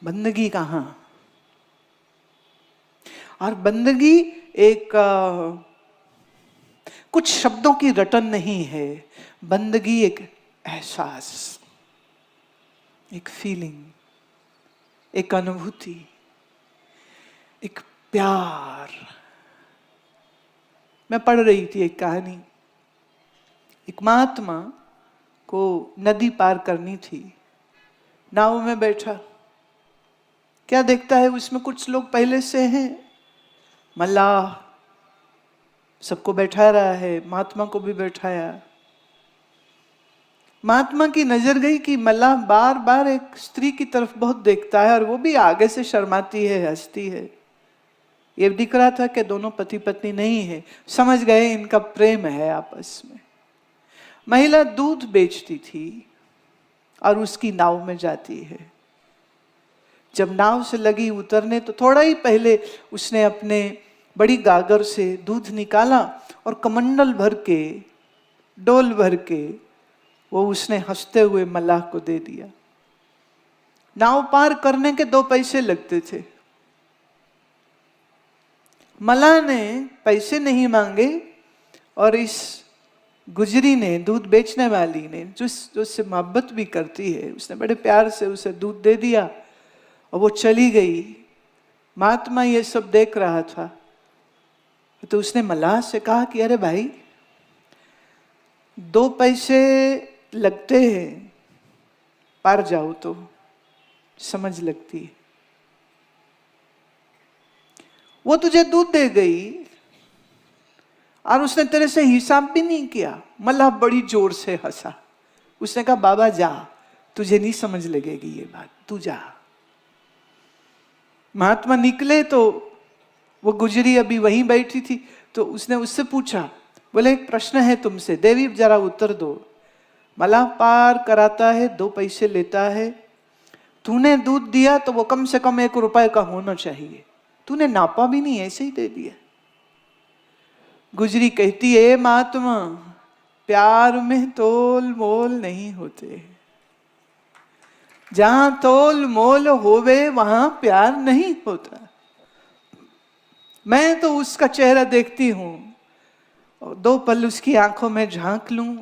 बंदगी कहाँ? और बंदगी एक कुछ शब्दों की रटन नहीं है। बंदगी एक एहसास, एक फीलिंग, एक अनुभूति, एक प्यार। मैं पढ़ रही थी एक कहानी। एक महात्मा को नदी पार करनी थी, नाव में बैठा। क्या देखता है, उसमें कुछ लोग पहले से हैं, मल्लाह सबको बैठा रहा है, महात्मा को भी बैठाया। महात्मा की नजर गई कि मल्लाह बार बार एक स्त्री की तरफ बहुत देखता है और वो भी आगे से शर्माती है, हंसती है। ये दिख रहा था कि दोनों पति पत्नी नहीं है, समझ गए इनका प्रेम है आपस में। महिला दूध बेचती थी और उसकी नाव में जाती है। जब नाव से लगी उतरने तो थोड़ा ही पहले उसने अपने बड़ी गागर से दूध निकाला और कमंडल भर के, डोल भर के वो उसने हंसते हुए मल्लाह को दे दिया। नाव पार करने के 2 पैसे लगते थे। मल्लाह ने पैसे नहीं मांगे और इस गुजरी ने, दूध बेचने वाली ने, जो उससे मोहब्बत भी करती है, उसने बड़े प्यार से उसे दूध दे दिया और वो चली गई। महात्मा ये सब देख रहा था तो उसने मल्लाह से कहा कि अरे भाई, 2 पैसे लगते हैं, पार जाओ तो समझ लगती है। वो तुझे दूध दे गई और उसने तेरे से हिसाब भी नहीं किया। मल्लाह बड़ी जोर से हंसा। उसने कहा बाबा जा, तुझे नहीं समझ लगेगी ये बात, तू जा। महात्मा निकले तो वो गुजरी अभी वहीं बैठी थी, तो उसने उससे पूछा, बोले एक प्रश्न है तुमसे, देवी जरा उत्तर दो। मल्लाह पार कराता है, 2 पैसे लेता है, तूने दूध दिया तो वो कम से कम 1 रुपए का होना चाहिए, तूने नापा भी नहीं, ऐसे ही दे दिया। गुजरी कहती है महात्मा, प्यार में तोल मोल नहीं होते, जहां तोल मोल होवे वहां प्यार नहीं होता। मैं तो उसका चेहरा देखती हूं और 2 पल उसकी आंखों में झांक लूं,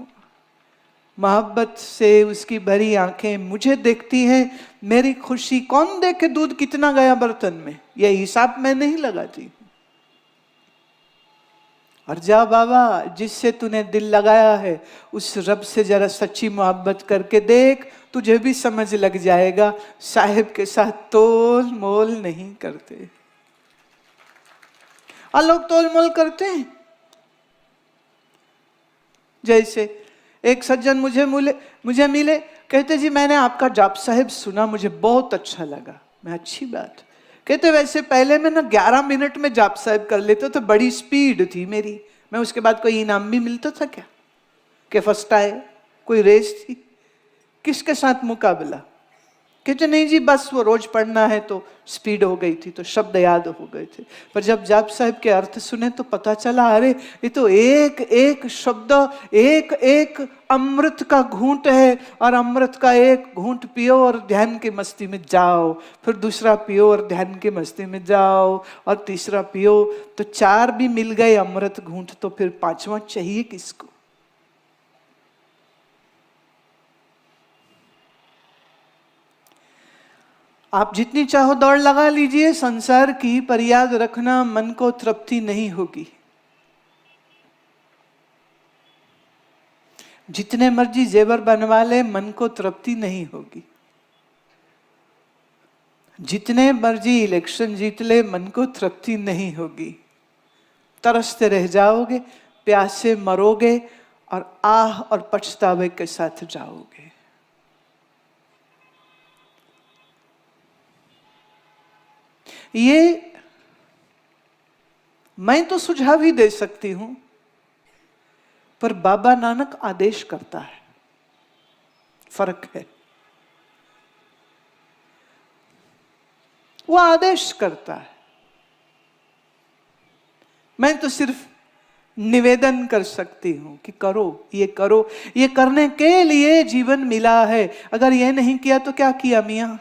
मोहब्बत से उसकी भरी आंखें मुझे देखती हैं, मेरी खुशी कौन देखे दूध कितना गया बर्तन में, यह हिसाब मैं नहीं लगाती। और जा बाबा, जिससे तूने दिल लगाया है उस रब से जरा सच्ची मोहब्बत करके देख, तुझे भी समझ लग जाएगा साहिब के साथ तोल मोल नहीं करते। और लोग तोल मोल करते हैं। जैसे एक सज्जन मुझे मिले, कहते जी मैंने आपका जाप साहिब सुना, मुझे बहुत अच्छा लगा। मैं अच्छी बात। कहते वैसे पहले मैं ना 11 मिनट में जाप साहिब कर लेते तो बड़ी स्पीड थी मेरी, मैं उसके बाद कोई इनाम भी मिलता था क्या, कि फर्स्ट आए, कोई रेस थी, किसके साथ मुकाबला? कहते नहीं जी, बस वो रोज पढ़ना है तो स्पीड हो गई थी, तो शब्द याद हो गए थे। पर जब जाप साहिब के अर्थ सुने तो पता चला, अरे ये तो एक एक शब्द, एक एक अमृत का घूंट है, और अमृत का एक घूंट पियो और ध्यान की मस्ती में जाओ, फिर दूसरा पियो और ध्यान की मस्ती में जाओ, और तीसरा पियो, तो 4 भी मिल गए अमृत घूंट, तो फिर 5वां चाहिए किसको? आप जितनी चाहो दौड़ लगा लीजिए संसार की, पर याद रखना मन को तृप्ति नहीं होगी। जितने मर्जी जेवर बनवा ले, मन को तृप्ति नहीं होगी। जितने मर्जी इलेक्शन जीत ले, मन को तृप्ति नहीं होगी। तरसते रह जाओगे, प्यासे मरोगे, और आह और पछतावे के साथ जाओगे। ये मैं तो सुझाव ही दे सकती हूं, पर बाबा नानक आदेश करता है, फर्क है। वो आदेश करता है, मैं तो सिर्फ निवेदन कर सकती हूं कि करो, ये करो। ये करने के लिए जीवन मिला है, अगर ये नहीं किया तो क्या किया मियां?